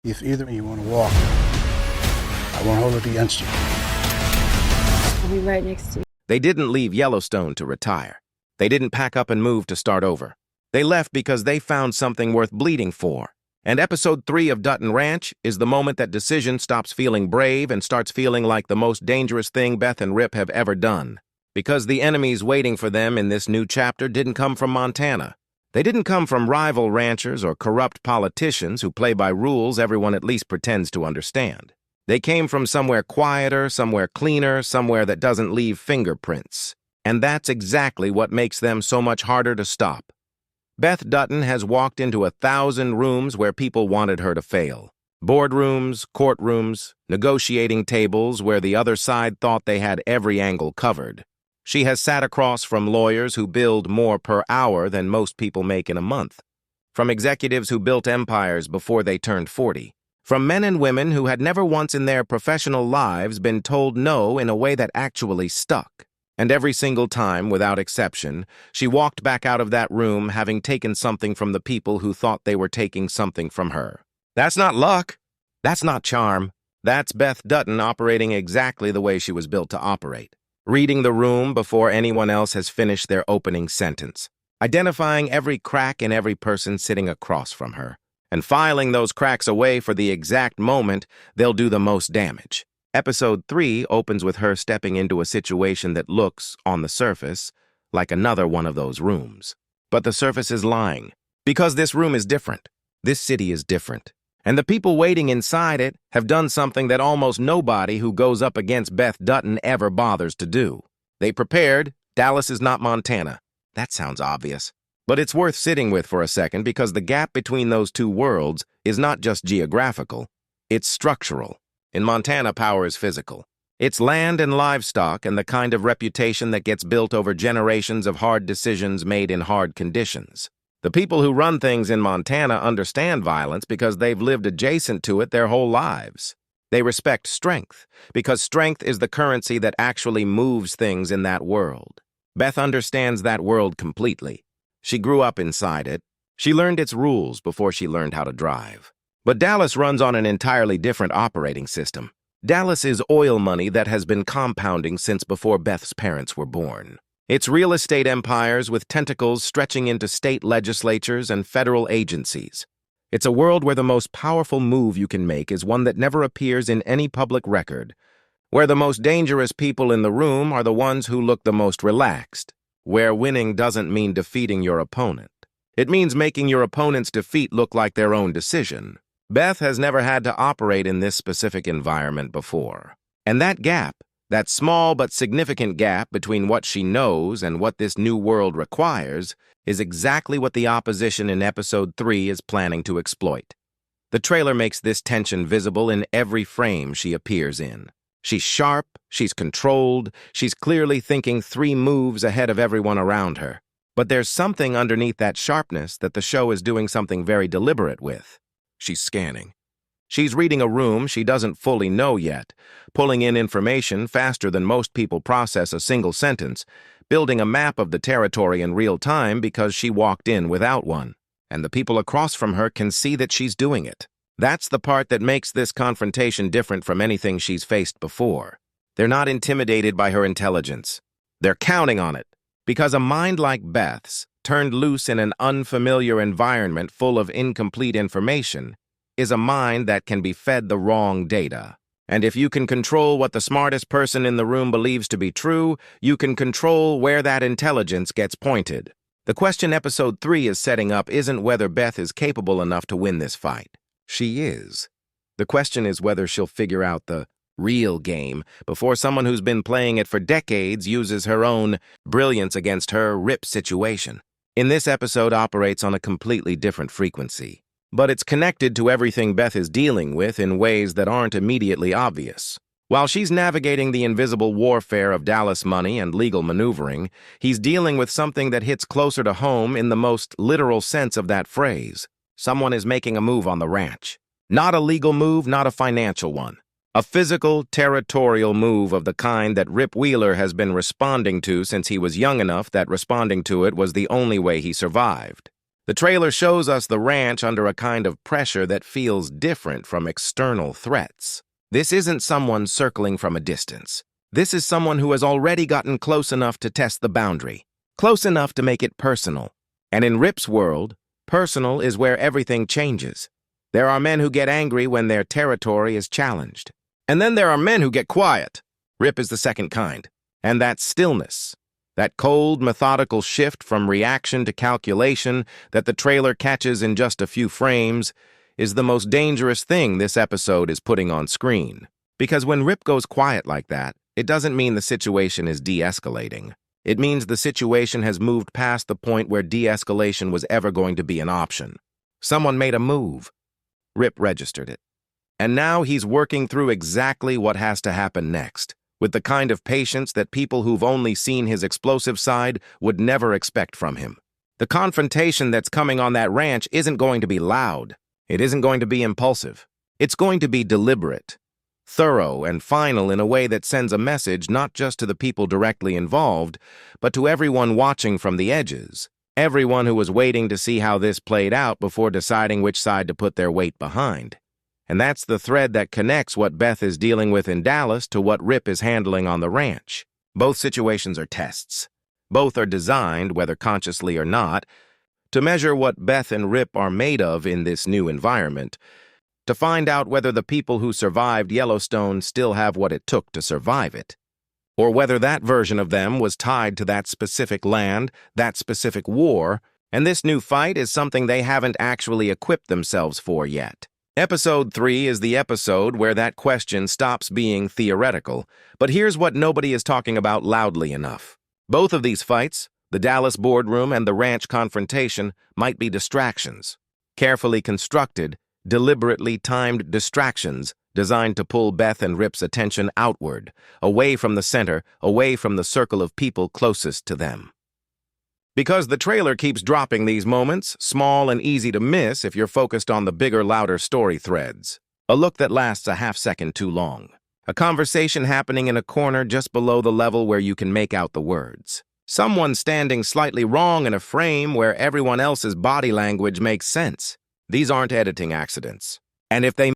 If either of you want to walk, I won't hold it against you. I'll be right next to you. They didn't leave Yellowstone to retire. They didn't pack up and move to start over. They left because they found something worth bleeding for. And episode 3 of Dutton Ranch is the moment that Decision stops feeling brave and starts feeling like the most dangerous thing Beth and Rip have ever done. Because the enemies waiting for them in this new chapter didn't come from Montana. They didn't come from rival ranchers or corrupt politicians who play by rules everyone at least pretends to understand. They came from somewhere quieter, somewhere cleaner, somewhere that doesn't leave fingerprints. And that's exactly what makes them so much harder to stop. Beth Dutton has walked into 1,000 rooms where people wanted her to fail. Boardrooms, courtrooms, negotiating tables where the other side thought they had every angle covered. She has sat across from lawyers who billed more per hour than most people make in a month, from executives who built empires before they turned 40, from men and women who had never once in their professional lives been told no in a way that actually stuck. And every single time, without exception, she walked back out of that room having taken something from the people who thought they were taking something from her. That's not luck. That's not charm. That's Beth Dutton operating exactly the way she was built to operate. Reading the room before anyone else has finished their opening sentence, identifying every crack in every person sitting across from her, and filing those cracks away for the exact moment they'll do the most damage. Episode 3 opens with her stepping into a situation that looks, on the surface, like another one of those rooms. But the surface is lying, because this room is different. This city is different. And the people waiting inside it have done something that almost nobody who goes up against Beth Dutton ever bothers to do. They prepared. Dallas is not Montana. That sounds obvious. But it's worth sitting with for a second because the gap between those two worlds is not just geographical, it's structural. In Montana, power is physical. It's land and livestock and the kind of reputation that gets built over generations of hard decisions made in hard conditions. The people who run things in Montana understand violence because they've lived adjacent to it their whole lives. They respect strength because strength is the currency that actually moves things in that world. Beth understands that world completely. She grew up inside it. She learned its rules before she learned how to drive. But Dallas runs on an entirely different operating system. Dallas is oil money that has been compounding since before Beth's parents were born. It's real estate empires with tentacles stretching into state legislatures and federal agencies. It's a world where the most powerful move you can make is one that never appears in any public record, where the most dangerous people in the room are the ones who look the most relaxed, where winning doesn't mean defeating your opponent. It means making your opponent's defeat look like their own decision. Beth has never had to operate in this specific environment before. And that gap, that small but significant gap between what she knows and what this new world requires, is exactly what the opposition in episode 3 is planning to exploit. The trailer makes this tension visible in every frame she appears in. She's sharp, she's controlled, she's clearly thinking 3 moves ahead of everyone around her. But there's something underneath that sharpness that the show is doing something very deliberate with. She's scanning. She's reading a room she doesn't fully know yet, pulling in information faster than most people process a single sentence, building a map of the territory in real time because she walked in without one, and the people across from her can see that she's doing it. That's the part that makes this confrontation different from anything she's faced before. They're not intimidated by her intelligence. They're counting on it, because a mind like Beth's, turned loose in an unfamiliar environment full of incomplete information, is a mind that can be fed the wrong data. And if you can control what the smartest person in the room believes to be true, you can control where that intelligence gets pointed. The question episode 3 is setting up isn't whether Beth is capable enough to win this fight. She is. The question is whether she'll figure out the real game before someone who's been playing it for decades uses her own brilliance against her Rip situation. In this episode operates on a completely different frequency. But it's connected to everything Beth is dealing with in ways that aren't immediately obvious. While she's navigating the invisible warfare of Dallas money and legal maneuvering, he's dealing with something that hits closer to home in the most literal sense of that phrase. Someone is making a move on the ranch. Not a legal move, not a financial one. A physical, territorial move of the kind that Rip Wheeler has been responding to since he was young enough that responding to it was the only way he survived. The trailer shows us the ranch under a kind of pressure that feels different from external threats. This isn't someone circling from a distance. This is someone who has already gotten close enough to test the boundary, close enough to make it personal. And in Rip's world, personal is where everything changes. There are men who get angry when their territory is challenged. And then there are men who get quiet. Rip is the second kind. And that stillness, that cold, methodical shift from reaction to calculation that the trailer catches in just a few frames, is the most dangerous thing this episode is putting on screen. Because when Rip goes quiet like that, it doesn't mean the situation is de-escalating. It means the situation has moved past the point where de-escalation was ever going to be an option. Someone made a move. Rip registered it. And now he's working through exactly what has to happen next, with the kind of patience that people who've only seen his explosive side would never expect from him. The confrontation that's coming on that ranch isn't going to be loud. It isn't going to be impulsive. It's going to be deliberate, thorough, and final in a way that sends a message not just to the people directly involved, but to everyone watching from the edges, everyone who was waiting to see how this played out before deciding which side to put their weight behind. And that's the thread that connects what Beth is dealing with in Dallas to what Rip is handling on the ranch. Both situations are tests. Both are designed, whether consciously or not, to measure what Beth and Rip are made of in this new environment, to find out whether the people who survived Yellowstone still have what it took to survive it, or whether that version of them was tied to that specific land, that specific war, and this new fight is something they haven't actually equipped themselves for yet. Episode 3 is the episode where that question stops being theoretical, but here's what nobody is talking about loudly enough. Both of these fights, the Dallas boardroom and the ranch confrontation, might be distractions. Carefully constructed, deliberately timed distractions designed to pull Beth and Rip's attention outward, away from the center, away from the circle of people closest to them. Because the trailer keeps dropping these moments, small and easy to miss if you're focused on the bigger, louder story threads. A look that lasts a half-second too long. A conversation happening in a corner just below the level where you can make out the words. Someone standing slightly wrong in a frame where everyone else's body language makes sense. These aren't editing accidents. And if they